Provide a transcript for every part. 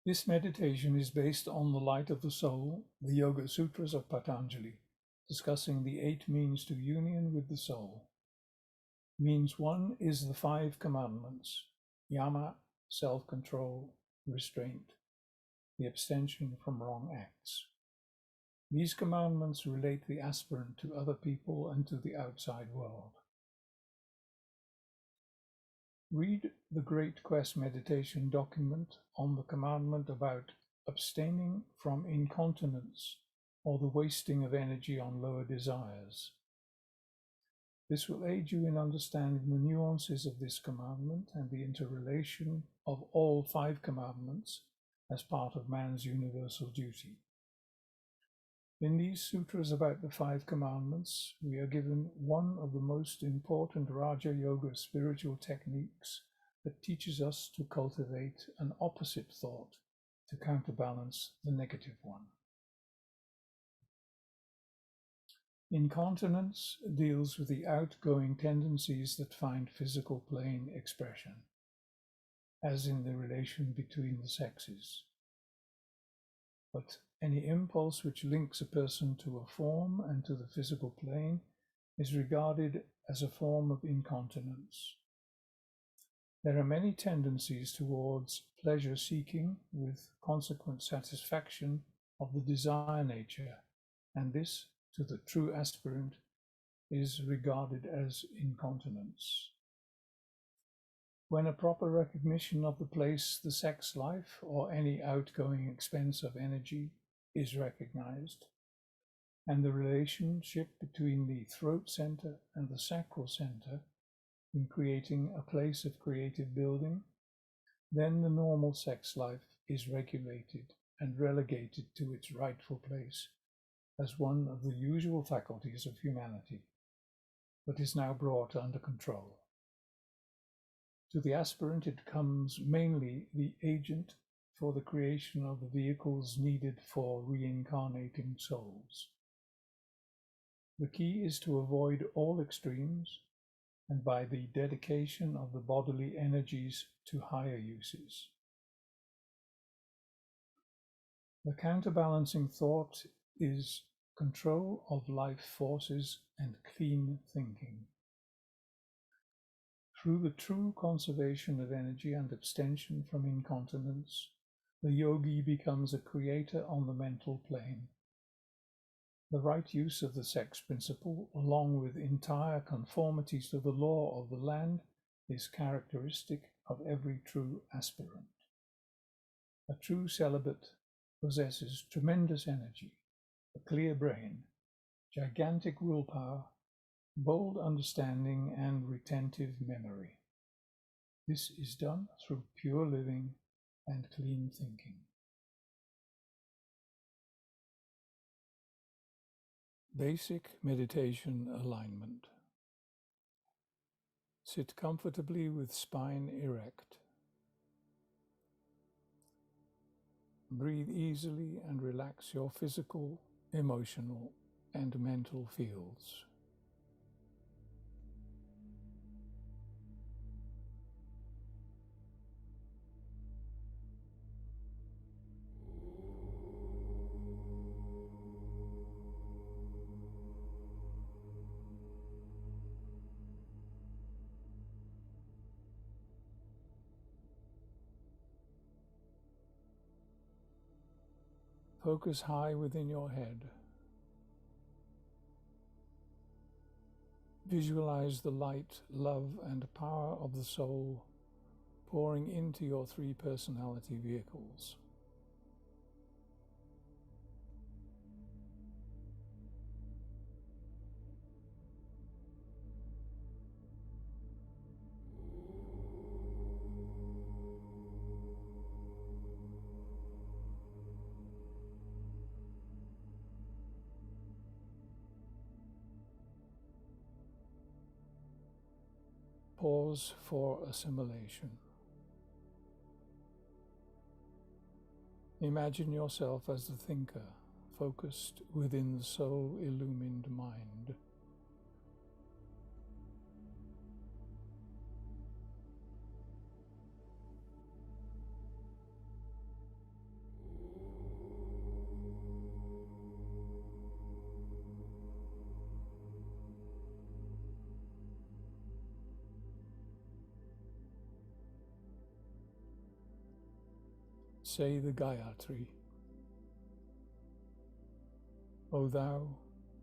This meditation is based on the light of the soul, the Yoga Sutras of Patanjali, discussing the 8 means to union with the soul. Means 1 is the 5 commandments: yama, self-control, restraint, the abstention from wrong acts. These commandments relate the aspirant to other people and to the outside world. Read the Great Quest meditation document on the commandment about abstaining from incontinence or the wasting of energy on lower desires. This will aid you in understanding the nuances of this commandment and the interrelation of all 5 commandments as part of man's universal duty. In these sutras about the 5 commandments, we are given one of the most important Raja Yoga spiritual techniques that teaches us to cultivate an opposite thought to counterbalance the negative one. Incontinence deals with the outgoing tendencies that find physical plane expression, as in the relation between the sexes. But any impulse which links a person to a form and to the physical plane is regarded as a form of incontinence. There are many tendencies towards pleasure seeking with consequent satisfaction of the desire nature, and this, to the true aspirant, is regarded as incontinence. When a proper recognition of the place the sex life or any outgoing expense of energy is recognized, and the relationship between the throat center and the sacral center in creating a place of creative building, then the normal sex life is regulated and relegated to its rightful place as one of the usual faculties of humanity, but is now brought under control. To the aspirant, it becomes mainly the agent for the creation of the vehicles needed for reincarnating souls. The key is to avoid all extremes, and by the dedication of the bodily energies to higher uses. The counterbalancing thought is control of life forces and clean thinking. Through the true conservation of energy and abstention from incontinence, the yogi becomes a creator on the mental plane. The right use of the sex principle, along with entire conformity to the law of the land, is characteristic of every true aspirant. A true celibate possesses tremendous energy, a clear brain, gigantic willpower, bold understanding, and retentive memory. This is done through pure living and clean thinking. Basic meditation alignment. Sit comfortably with spine erect. Breathe easily and relax your physical, emotional, and mental fields. Focus high within your head. Visualize the light, love, and power of the soul pouring into your 3 personality vehicles. Pause for assimilation. Imagine yourself as the thinker, focused within the soul-illumined mind. Say the Gayatri. O thou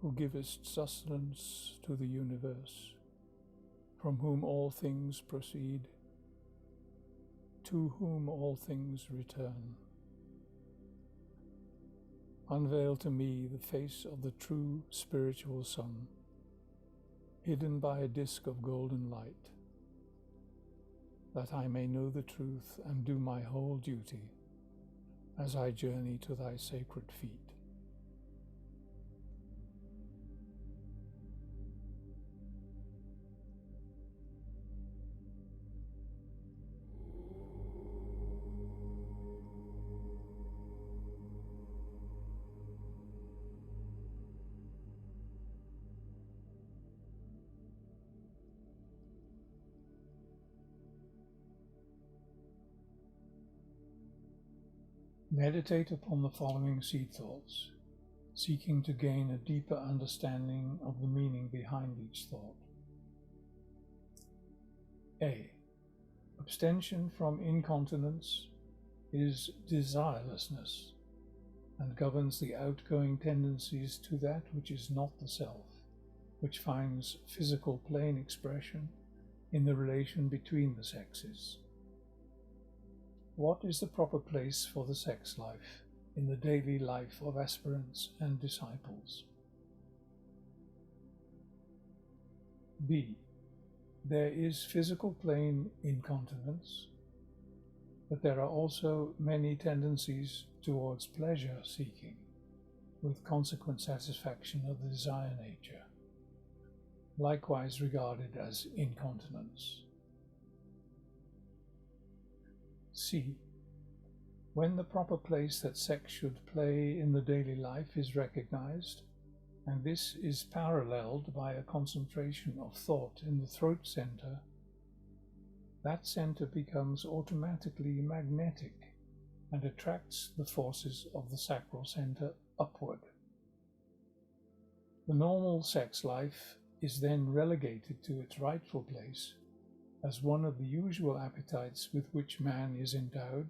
who givest sustenance to the universe, from whom all things proceed, to whom all things return, unveil to me the face of the true spiritual sun, hidden by a disk of golden light, that I may know the truth and do my whole duty as I journey to thy sacred feet. Meditate upon the following seed thoughts, seeking to gain a deeper understanding of the meaning behind each thought. A. Abstention from incontinence is desirelessness and governs the outgoing tendencies to that which is not the self, which finds physical plane expression in the relation between the sexes. What is the proper place for the sex life in the daily life of aspirants and disciples? B. There is physical plane incontinence, but there are also many tendencies towards pleasure seeking, with consequent satisfaction of the desire nature, likewise regarded as incontinence. C. When the proper place that sex should play in the daily life is recognized, and this is paralleled by a concentration of thought in the throat center, that center becomes automatically magnetic and attracts the forces of the sacral center upward. The normal sex life is then relegated to its rightful place as one of the usual appetites with which man is endowed,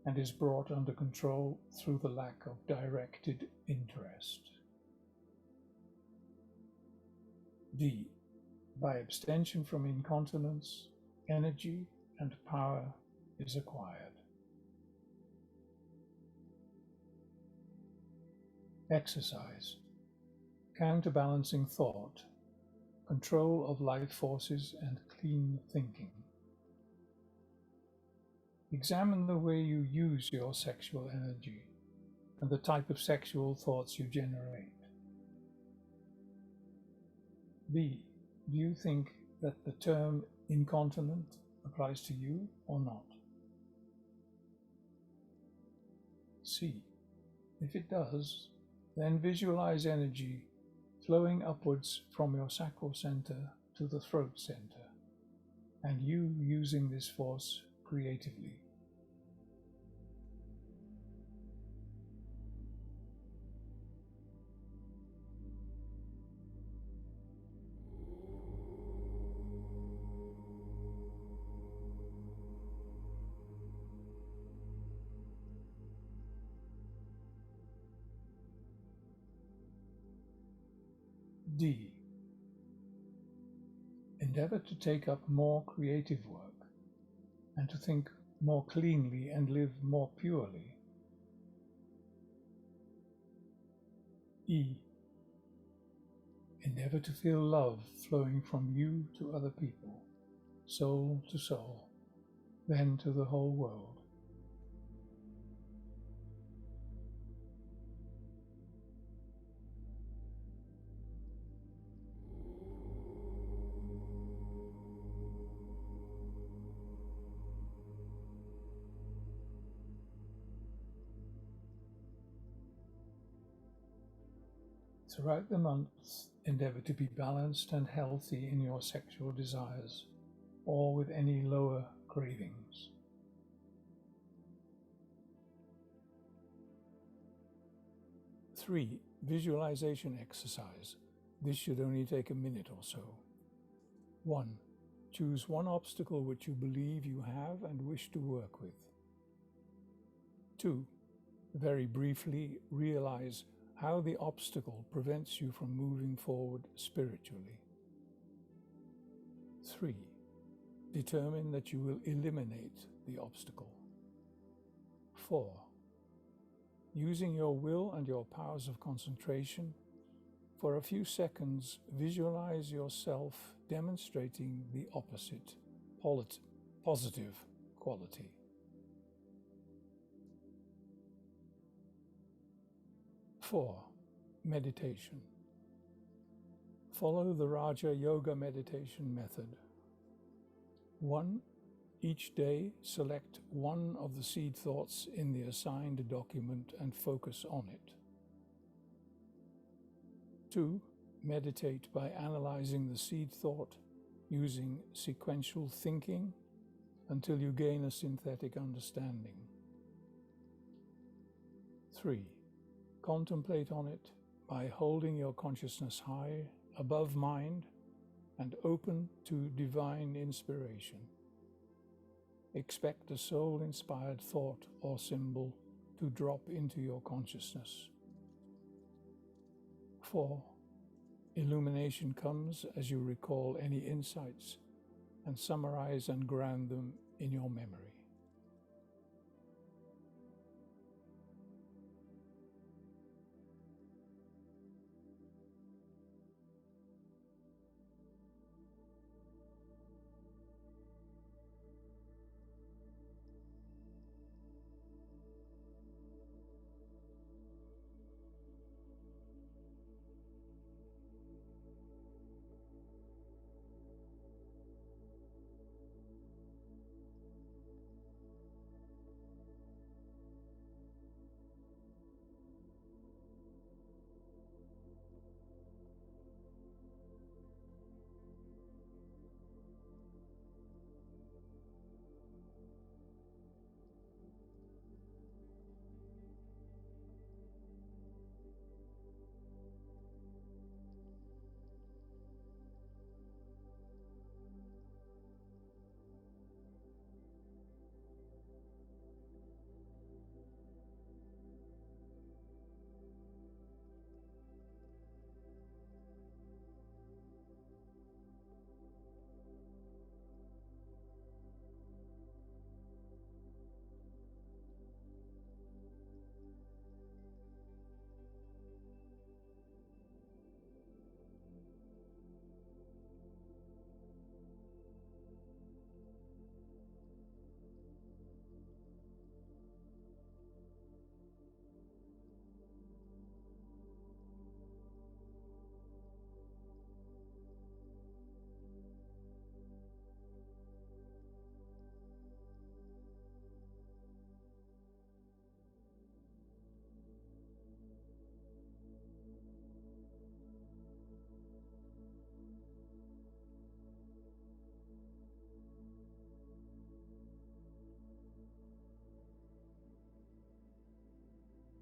and is brought under control through the lack of directed interest. D. By abstention from incontinence, energy and power is acquired. Exercise. Counterbalancing thought, control of life forces and clean thinking. Examine the way you use your sexual energy and the type of sexual thoughts you generate. B. Do you think that the term incontinent applies to you or not? C. If it does, then visualize energy flowing upwards from your sacral center to the throat center, and you using this force creatively. D. Endeavor to take up more creative work and to think more cleanly and live more purely. E. Endeavor to feel love flowing from you to other people, soul to soul, then to the whole world. Throughout the month, endeavor to be balanced and healthy in your sexual desires, or with any lower cravings. Three, visualization exercise. This should only take a minute or so. 1. Choose one obstacle which you believe you have and wish to work with. 2. Very briefly realize how the obstacle prevents you from moving forward spiritually. 3. Determine that you will eliminate the obstacle. 4. Using your will and your powers of concentration, for a few seconds visualize yourself demonstrating the opposite, positive quality. Four, meditation. Follow the Raja Yoga meditation method. 1. Each day, select one of the seed thoughts in the assigned document and focus on it. 2. Meditate by analyzing the seed thought using sequential thinking until you gain a synthetic understanding. 3. Contemplate on it by holding your consciousness high above mind and open to divine inspiration. Expect a soul-inspired thought or symbol to drop into your consciousness. 4. Illumination comes as you recall any insights and summarize and ground them in your memory.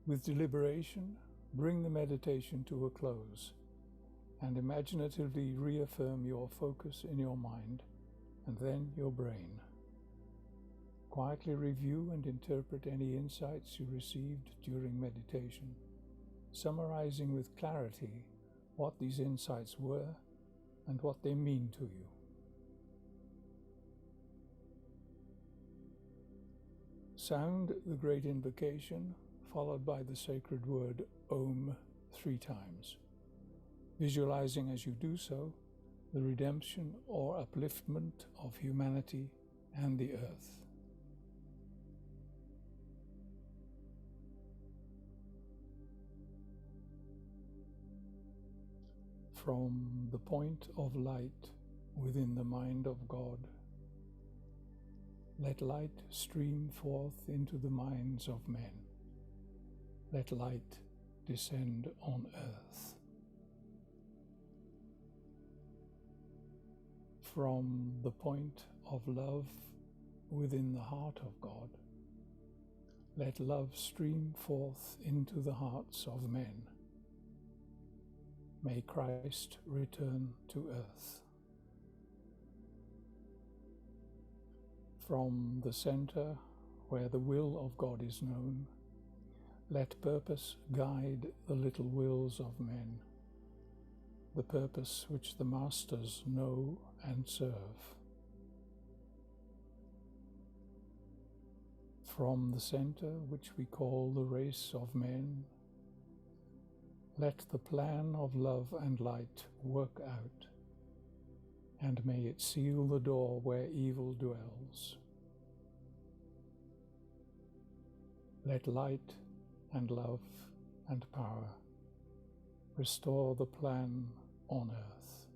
With deliberation, bring the meditation to a close and imaginatively reaffirm your focus in your mind and then your brain. Quietly review and interpret any insights you received during meditation, summarizing with clarity what these insights were and what they mean to you. Sound the great invocation, followed by the sacred word Om 3 times, visualizing as you do so the redemption or upliftment of humanity and the earth. From the point of light within the mind of God, let light stream forth into the minds of men. Let light descend on earth. From the point of love within the heart of God, let love stream forth into the hearts of men. May Christ return to earth. From the center where the will of God is known. Let purpose guide the little wills of men, the purpose which the masters know and serve. From the center which we call the race of men, let the plan of love and light work out, and may it seal the door where evil dwells. Let light and love and power restore the plan on earth.